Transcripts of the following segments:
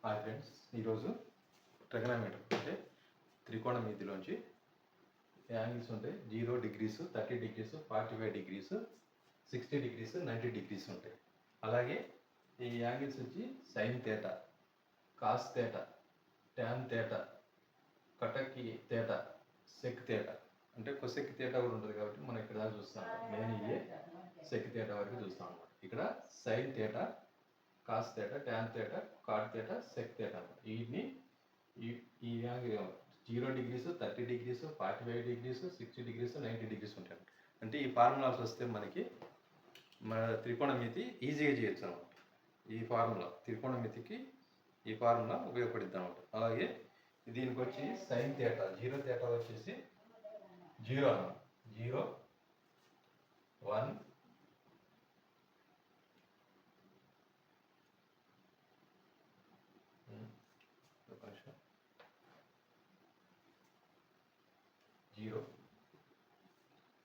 Hi friends, ఈరోజు trigonometry అంటే త్రికోణమితిలోంచి angles ఉంటాయి. 0 degrees, 30 degrees, 45 degrees, 60 degrees, 90 degrees ఉంటాయి. అలాగే ఈ యాంగిల్స్ వచ్చి sine theta, cos theta, tan theta, cot theta, sec theta, అంటే కొసెక్ తేటా కూడా ఉంటుంది. కాబట్టి మనం ఇక్కడ దాకా చూస్తాం. మెయిన్ ఇదే సెక్ తేటా వరకు చూస్తాం అన్నమాట. ఇక్కడ sine theta, cos theta, tan theta, cot theta, sec theta అనమాట. వీటిని ఈ 0 degrees, 30 degrees, 45 degrees, 60 degrees, 90 degrees ఉంటాయి. అంటే ఈ ఫార్ములాస్ వస్తే మనకి మన త్రికోణమితి ఈజీగా చేయొచ్చు అనమాట. ఈ ఫార్ములా త్రికోణమితికి ఈ ఫార్ములా ఉపయోగపడుద్ది అనమాట. అలాగే దీనికి వచ్చి సైన్ తేటా, 0 తేటా వచ్చేసి 0 అన్నమాట. 0, 1, 0,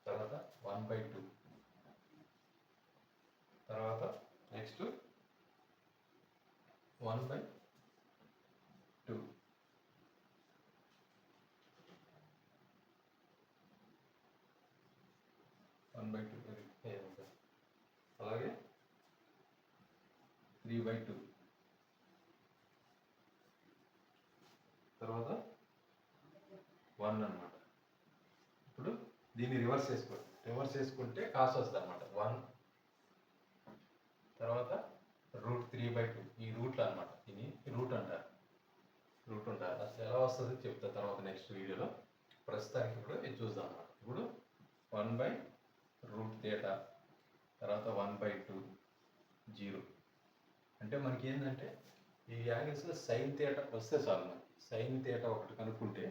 తర్వాత 1/2, తర్వాత నెక్స్ట్ 1/2, 1/2, అలాగే 3/2, తర్వాత 1 అన్నమాట. ఇప్పుడు దీన్ని రివర్స్ చేసుకుంటే కాస్ వస్తుంది అనమాట. 1, తర్వాత √3/2, ఈ రూట్లు అనమాట. దీన్ని రూట్ అంటారు. అసలు ఎలా వస్తుంది చెప్తా తర్వాత నెక్స్ట్ వీడియోలో. ప్రస్తుతానికి ఇప్పుడు ఇది చూద్దాం అనమాట. ఇప్పుడు 1/√θ, తర్వాత 1/2, 0. అంటే మనకి ఏంటంటే ఈ యాంగిల్స్లో సైన్ థీటా వస్తే చాలు. మనకి సైన్ థీటా ఒకటి కనుక్కుంటే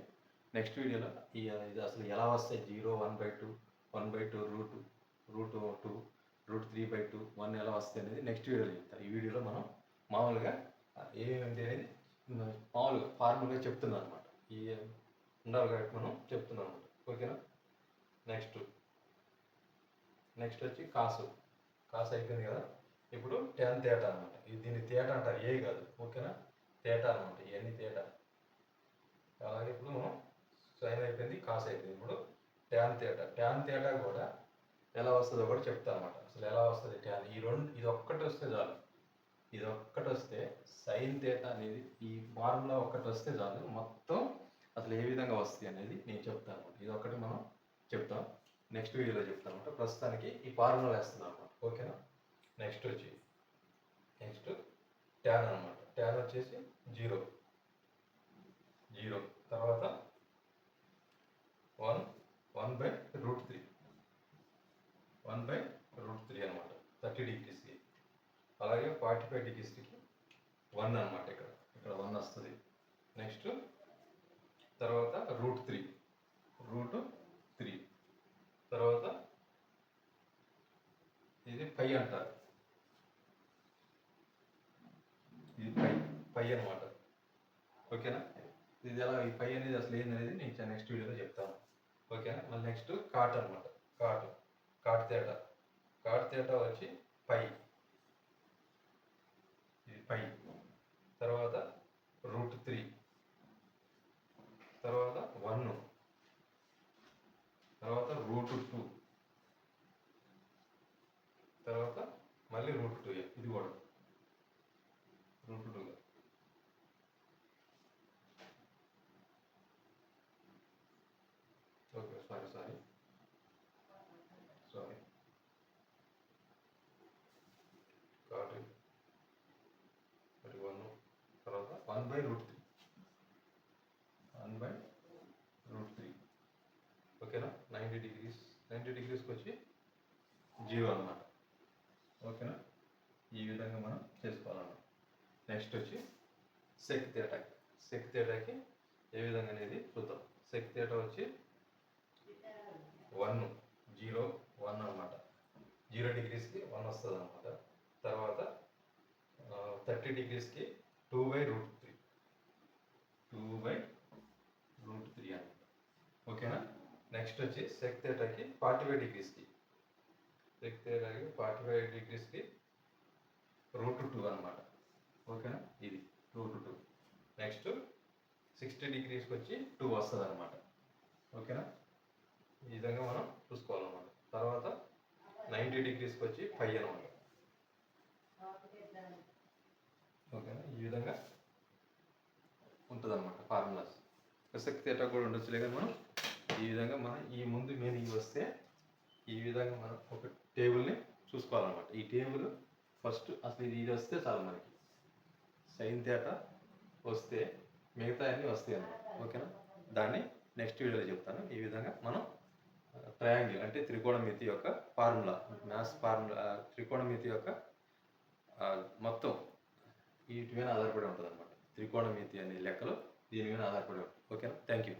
నెక్స్ట్ వీడియోలో ఇది అసలు ఎలా వస్తాయి 0, 1/2, 1/2, √2, √3/2, 1 ఎలా వస్తాయి అనేది నెక్స్ట్ వీడియోలో చెప్తాను. ఈ వీడియోలో మనం మామూలుగా ఏమేమిటి అనేది మామూలుగా ఫార్ముల్గా చెప్తున్నాం అనమాట. ఈ ఉండాలి కాబట్టి మనం చెప్తున్నాం అనమాట. ఓకేనా. నెక్స్ట్ వచ్చి కాసు అయిపోయింది కదా. ఇప్పుడు ట్యాన్ తేటా అనమాట. దీన్ని తేటా అంటారు, ఏ కాదు. ఓకేనా. తేటా అనమాట, ఇవన్నీ తేటా. అలాగే ఇప్పుడు మనం సైన్ అయిపోయింది, కాస్ అయిపోయింది. ఇప్పుడు ట్యాన్ తేటా కూడా ఎలా వస్తుందో కూడా చెప్తాను అనమాట. అసలు ఎలా వస్తుంది ట్యాన్, ఇది ఒక్కటి వస్తే చాలు. ఇది ఒక్కటి వస్తే సైన్ తేటా అనేది ఈ ఫార్ములా ఒక్కటి వస్తే చాలు. మొత్తం అసలు ఏ విధంగా వస్తుంది అనేది నేను చెప్తాను అనమాట. ఇది ఒక్కటి మనం చెప్తాం, నెక్స్ట్ వీడియోలో చెప్తాను అనమాట. ప్రస్తుతానికి ఈ ఫార్ములా వేస్తున్నాను అనమాట. ఓకేనా. నెక్స్ట్ ట్యాన్ అనమాట. ట్యాన్ వచ్చేసి 0, తర్వాత 1/√3 అనమాట 30 degreesకి. అలాగే 45 degreesకి 1 అనమాట. ఇక్కడ 1 వస్తుంది. నెక్స్ట్ తర్వాత √3, తర్వాత ఇది పై అంటారు. ఇది పై అనమాట. ఓకేనా. ఇది ఎలా ఈ పై అనేది అసలు ఏందనేది నేను నెక్స్ట్ వీడియోలో చెప్తాను. ఓకేనా. మళ్ళీ నెక్స్ట్ కాట్ అనమాట. కాట్ తేటా వచ్చి పై, ఇది పై, తర్వాత √3, తర్వాత 1, తర్వాత √2, తర్వాత మళ్ళీ √2, ఇది కూడా √2. ఓకే, సారీ కాబట్టి 1, తర్వాత 1/√3. ఓకేనా. 90 degreesకి వచ్చి 0 అనమాట. ఓకేనా. ఈ విధంగా మనం చేసుకోవాలన్నమాట. నెక్స్ట్ వచ్చి సెక్ తేటాకి ఏ విధంగా అనేది చూద్దాం. సెక్ తేటా వచ్చి 1, 0, 1 అనమాట. 0 degreesకి 1 వస్తుంది అనమాట. తర్వాత 30 degreesకి 2/√3 అనమాట. ఓకేనా. నెక్స్ట్ వచ్చి సెక్ తేటాకి 45 degreesకి √2 అనమాట. ఓకేనా. ఇది రూట్ 2. నెక్స్ట్ 60 డిగ్రీస్కి వచ్చి 2 వస్తుంది అనమాట. ఓకేనా, ఈ విధంగా మనం చూసుకోవాలన్నమాట. తర్వాత 90 డిగ్రీస్కి వచ్చి 5 అనమాట. ఓకేనా, ఈ విధంగా ఉంటుంది అనమాట ఫార్ములాస్. కొసెక్ థీటా కూడా ఉండొచ్చులే, కానీ మనం ఈ విధంగా మనం ఈ ముందు మీనింగ్ వస్తే ఈ విధంగా మనం ఒక టేబుల్ని చూసుకోవాలన్నమాట. ఈ టేబుల్ ఫస్ట్ అసలు ఇది వస్తే చాలు మనకి. సైన్ థీటా వస్తే మిగతా అన్నీ వస్తాయి అన్నమాట. ఓకేనా, దాన్ని నెక్స్ట్ వీడియోలో చెప్తాను. ఈ విధంగా మనం ట్రయాంగిల్ అంటే త్రికోణమితి యొక్క ఫార్ములా, మ్యాథ్స్ ఫార్ములా, త్రికోణమితి యొక్క మొత్తం వీటి మీద ఆధారపడి ఉంటుంది అనమాట. త్రికోణమితి అనే లెక్కలు దీని మీద ఆధారపడి ఉంటుంది. ఓకేనా, థ్యాంక్ యూ.